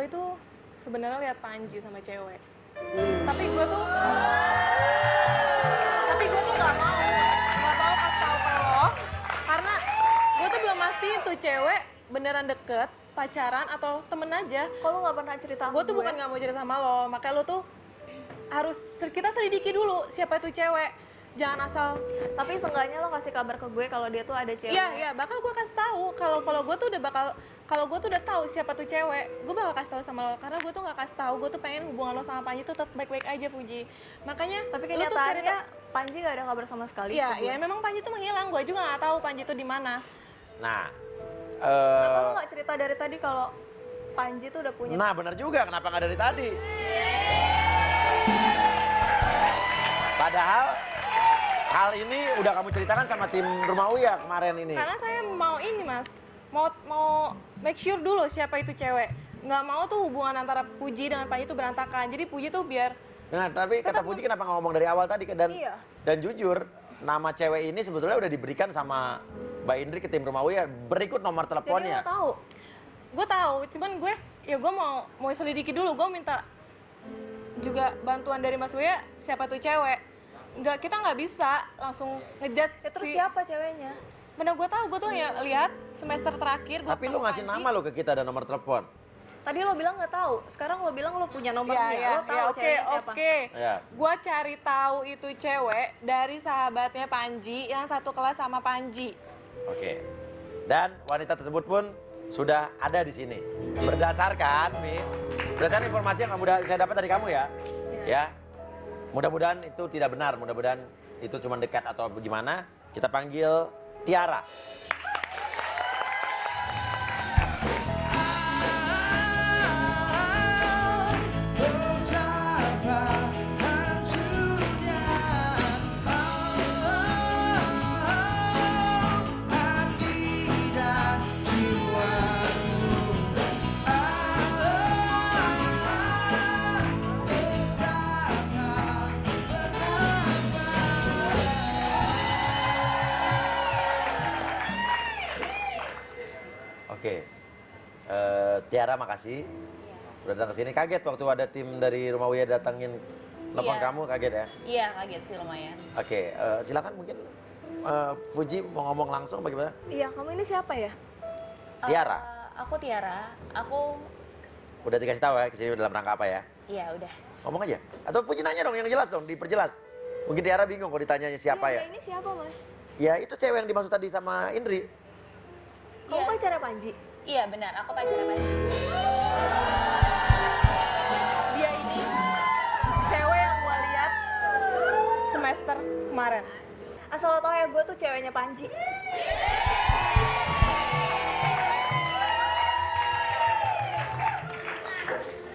itu sebenarnya lihat Panji sama cewek. Tapi gue tuh nggak mau kasih tahu ke lo, karena gue tuh belum mastiin tuh cewek beneran deket, pacaran atau temen aja. Kalau nggak pernah cerita Gue tuh bukan nggak mau cerita sama lo, makanya lo tuh harus kita selidiki dulu siapa itu cewek. Jangan asal. Tapi seenggaknya lo kasih kabar ke gue kalau dia tuh ada cewek. Iya, bakal gue kasih tahu. Kalau gue tuh udah tahu siapa tuh cewek, gue bakal kasih tahu sama lo. Karena gue tuh nggak kasih tahu, gue tuh pengen hubungan lo sama Panji tuh tetap baik-baik aja, Puji. Makanya. Tapi kenyataannya Panji nggak ada kabar sama sekali. Iya, memang Panji tuh menghilang. Gue juga nggak tahu Panji tuh di mana. Nah, Kenapa lo nggak cerita dari tadi kalau Panji tuh udah punya? nah benar juga. Kenapa nggak dari tadi? Padahal hal ini udah kamu ceritakan sama tim Rumah Uya kemarin ini. Karena saya mau ini, Mas. Mau make sure dulu siapa itu cewek. Nggak mau tuh hubungan antara Puji dengan Panji tuh berantakan. Jadi Puji tuh biar. Nah, tapi kata Puji kenapa nggak ngomong dari awal tadi Iya. dan jujur nama cewek ini sebetulnya udah diberikan sama Mbak Indri ke tim Rumah Uya berikut nomor Jadi teleponnya. lo tahu? Gue tahu, cuman gue mau selidiki dulu. Gue minta juga bantuan dari Mas Uya siapa tuh cewek. Kita nggak bisa langsung ngejudge. Terus siapa ceweknya? Mana gue tahu, gue tuh ya lihat semester terakhir. Tapi lu ngasih nama lo ke kita dan nomor telepon. Tadi lo bilang nggak tahu, sekarang lo bilang lo punya nomornya, lo tahu ceweknya siapa? Ya. Gue cari tahu itu cewek dari sahabatnya Panji yang satu kelas sama Panji. Oke. Dan wanita tersebut pun sudah ada di sini. Berdasarkan informasi yang saya dapat dari kamu ya. Ya. Mudah-mudahan itu tidak benar, mudah-mudahan itu cuma dekat atau bagaimana. Kita panggil Tiara. Oke, Tiara makasih udah datang ke sini. Kaget waktu ada tim dari Rumah Uya datangin telepon kamu, kaget ya? Iya, kaget sih lumayan. Oke, silakan mungkin Fuji mau ngomong langsung bagaimana? Iya, kamu ini siapa ya? Tiara. Aku Tiara, aku Udah dikasih tahu ya kesini dalam rangka apa ya? iya udah. Ngomong aja. Atau Fuji nanya dong yang jelas dong, diperjelas. Mungkin Tiara bingung kalau ditanyanya siapa ya? Ini siapa, Mas? Ya itu cewek yang dimaksud tadi sama Indri. Kamu Iya. pacarnya Panji? Iya benar, aku pacarnya Panji. Dia ini cewek yang gue lihat semester kemarin. Asal lo tau ya, gue tuh ceweknya Panji.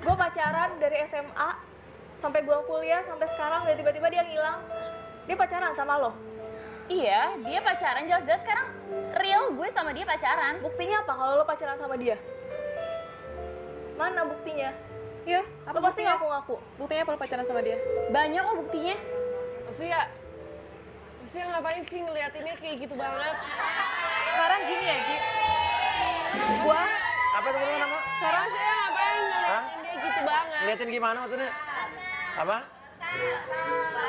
Gue pacaran dari SMA sampai gue kuliah sampai sekarang, dan tiba-tiba dia ngilang. Dia pacaran sama lo. Iya, dia pacaran jelas-jelas sekarang real gue sama dia pacaran. Buktinya apa kalau lo pacaran sama dia? Mana buktinya? Iya, Lo pasti ngaku-ngaku. Buktinya apa lo pacaran sama dia? Banyak kok buktinya. Maksudnya ngapain sih ngeliatinnya kayak gitu banget? Sekarang gini ya, Ji. Gua Apa itu nama? Sekarang saya ngapain ngeliatin dia gitu banget? Ngeliatin gimana maksudnya? Apa?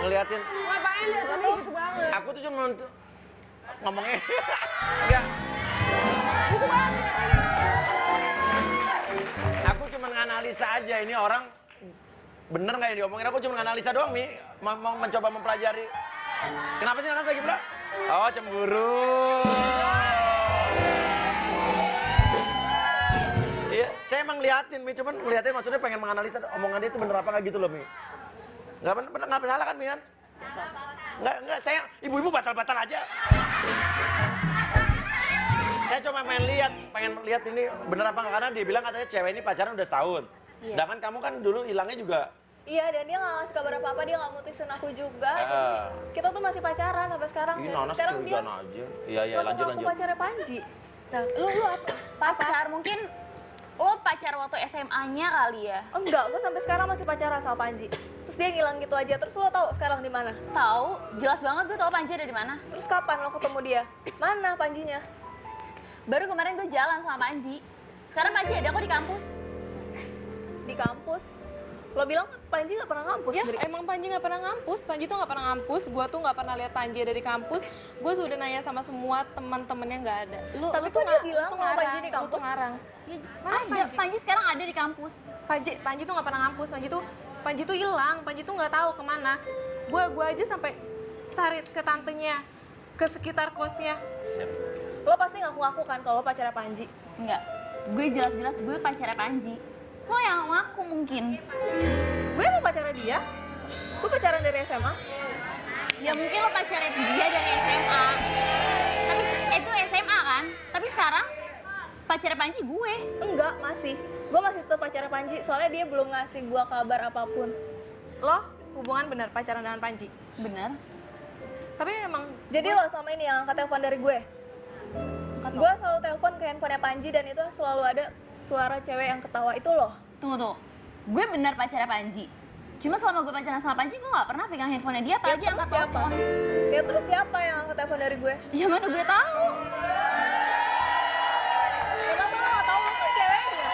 Ngeliatin. Ngapain liatinnya gitu banget? Aku tuh cuma ngomongnya. Enggak. Gitu banget. Aku cuma nganalisa aja ini orang bener nggak yang diomongin. Aku cuma nganalisa doang, Mi. Mau mencoba mempelajari. Kenapa sih Nanas lagi pula? Oh, cemburu. Iya, saya emang liatin, Mi. Cuman ngeliatin maksudnya pengen menganalisa omongan dia itu bener apa nggak gitu loh, Mi. Nggak salah kan, Mi kan? Nggak, saya ibu-ibu batal-batal aja. Saya cuma pengen lihat ini bener apa nggak, karena dia bilang katanya cewek ini pacaran udah setahun. Iya. Sedangkan kamu kan dulu hilangnya juga. Iya, dan dia nggak ngasih kabar apa-apa, dia nggak mutusin aku juga. Kita tuh masih pacaran sampai sekarang. Ini Dan Nanas sekarang dia curigaan aja. Iya, lanjut. aku pacarnya Panji. Nah, lu apa? Pacar mungkin lo pacar waktu SMA-nya kali ya. Enggak, gue sampai sekarang masih pacaran sama Panji. Terus dia ngilang gitu aja. Terus lo tahu sekarang di mana? Tahu, jelas banget gue tahu Panji ada di mana. Terus kapan lo ketemu dia? Mana Panjinya? Baru kemarin gue jalan sama Panji. Sekarang Panji ada kok di kampus. di kampus. Lo bilang Panji nggak pernah ngampus. Ya emang Panji nggak pernah ngampus, Panji tuh nggak pernah ngampus. Gue tuh nggak pernah lihat Panji ada di kampus. Gue sudah nanya sama semua teman-temannya nggak ada. Tapi kok dia bilang kalau Panji di Lu tuh kampus? ngarang. Mana Ada, Panji sekarang ada di kampus. Panji tuh nggak pernah ngampus. Panji tuh hilang. Panji tuh nggak tahu kemana. Gue aja sampai tarik ke tantenya, ke sekitar kosnya. Lo pasti ngaku-ngaku kan kalau lo pacarnya Panji. Enggak, gue jelas-jelas gue pacarnya Panji. Lo yang ngaku mungkin. Gue emang pacarnya dia. Gue pacaran dari SMA. Ya mungkin lo pacarnya dia dari SMA. Tapi itu SMA kan? Tapi sekarang pacarnya Panji gue. Enggak, masih. Gue masih tetap pacarnya Panji. Soalnya dia belum ngasih gue kabar apapun. Lo hubungan benar pacaran dengan Panji. Bener. Tapi emang Jadi lo sama ini yang angkat telepon dari gue. Angkat Gue selalu telepon ke handphonenya Panji dan itu selalu ada suara cewek yang ketawa itu loh. Tunggu. Gue bener pacarnya Panji. Cuma selama gue pacaran sama Panji, gue gak pernah pegang handphonenya dia, apalagi terus angkat siapa? telepon. Ya terus siapa yang angkat telepon dari gue? Ya mana gue tahu. Ya masa lo gak tau lo kan ceweknya?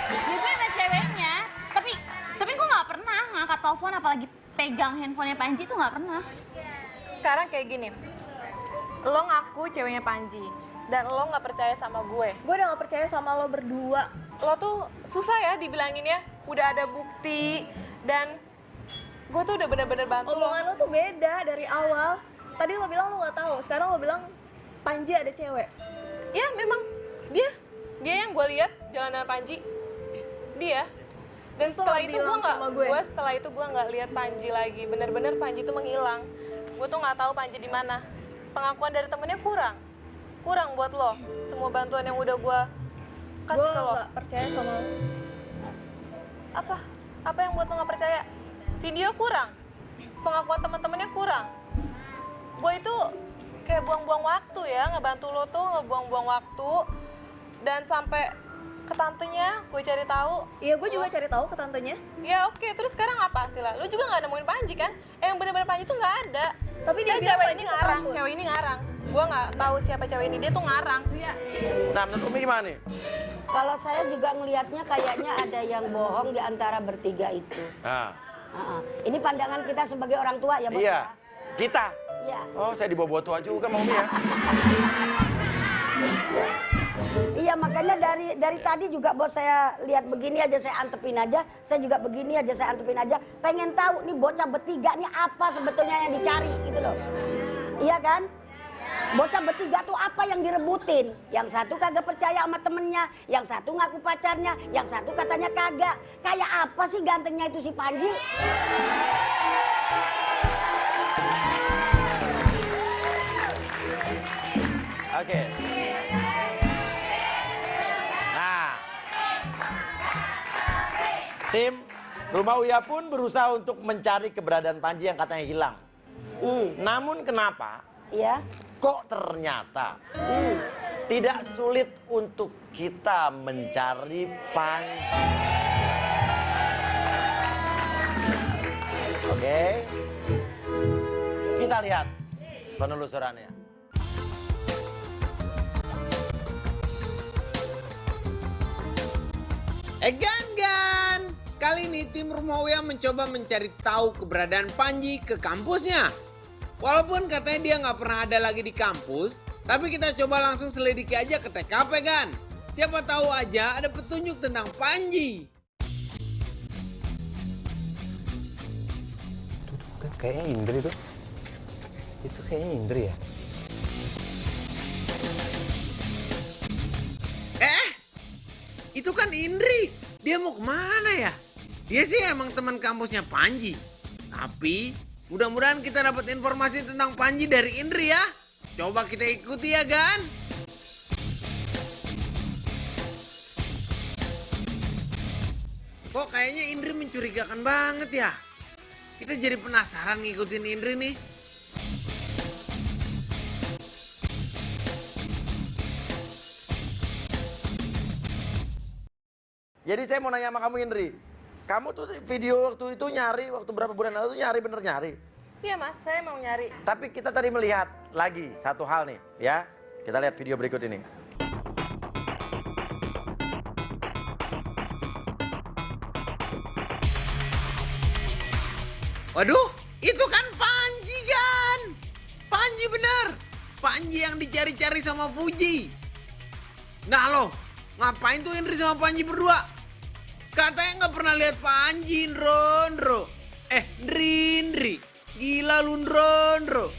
Ya gue emang ceweknya. Tapi gue gak pernah ngangkat telepon, apalagi pegang handphonenya Panji tuh gak pernah. sekarang kayak gini. Lo ngaku ceweknya Panji dan lo nggak percaya sama gue. Gue udah gak percaya sama lo berdua. Lo tuh susah ya dibilanginnya. Udah ada bukti dan gue tuh udah bener-bener bantu lo. Omongan lo tuh beda dari awal. Tadi lo bilang lo gak tahu, sekarang lo bilang Panji ada cewek. Ya memang dia yang gue lihat jalan dengan Panji. Dia. Dan Terus lo setelah itu bilang sama gue? setelah itu gue nggak lihat Panji lagi. Bener-bener Panji tuh menghilang. Gue tuh nggak tahu Panji di mana. Pengakuan dari temennya kurang buat lo. Semua bantuan yang udah gue kasih Gue ke lo. gak percaya sama lo. Apa yang buat lo nggak percaya? Video kurang, pengakuan teman-temannya kurang. Gue itu kayak buang-buang waktu ya, ngebantu lo tuh ngebuang-buang waktu. Dan sampai ke tantenya gue cari tahu. Iya, gue juga cari tahu ke tantenya. Ya oke, terus sekarang apa hasilnya? Lo juga nggak nemuin Panji kan? Yang bener-bener Panji tuh nggak ada. Tapi dia Dan bilang cewek Panji ini ke ngarang, kampus. cewek ini ngarang. Gue nggak tahu siapa cewek ini, dia tuh ngarang. Nah, menurut Umi gimana nih? Kalau saya juga ngelihatnya kayaknya ada yang bohong di antara bertiga itu. Nah, Ini pandangan kita sebagai orang tua ya, Bos. iya. Kita. Iya. Oh, saya dibawa-bawa tua juga sama Umi ya. Iya, makanya dari tadi juga Bos saya lihat begini aja saya antepin aja, saya juga begini aja saya antepin aja. Pengen tahu nih bocah bertiga nih apa sebetulnya yang dicari gitu loh. Iya kan? Bocah bertiga tuh apa yang direbutin? Yang satu kagak percaya sama temennya, yang satu ngaku pacarnya, yang satu katanya kagak. Kayak apa sih gantengnya itu si Panji? Oke. Nah, tim Rumah Uya pun berusaha untuk mencari keberadaan Panji yang katanya hilang. Namun kenapa? Iya. Kok ternyata tidak sulit untuk kita mencari Panji. Oke. Kita lihat penelusurannya. Gan. Kali ini tim Rumah Uya mencoba mencari tahu keberadaan Panji ke kampusnya. Walaupun katanya dia nggak pernah ada lagi di kampus, tapi kita coba langsung selidiki aja ke TKP Gan. Siapa tahu aja ada petunjuk tentang Panji. Tuh, kayaknya Indri tuh. Itu kayaknya Indri ya. Itu kan Indri. Dia mau kemana ya? Dia sih emang teman kampusnya Panji. Tapi mudah-mudahan kita dapat informasi tentang Panji dari Indri ya. Coba kita ikuti ya Gan. Kok kayaknya Indri mencurigakan banget ya? Kita jadi penasaran ngikutin Indri nih. Jadi saya mau nanya sama kamu Indri. Kamu tuh video waktu itu nyari, waktu berapa bulan lalu tuh nyari, bener nyari. Iya mas, saya mau nyari. Tapi kita tadi melihat lagi satu hal nih ya. Kita lihat video berikut ini. Waduh, itu kan Panji kan? Panji bener. Panji yang dicari-cari sama Fuji. Nah lo, ngapain tuh Indri sama Panji berdua? Katanya nggak pernah lihat Panji, Ndro. Indri. Gila lu, Ndro.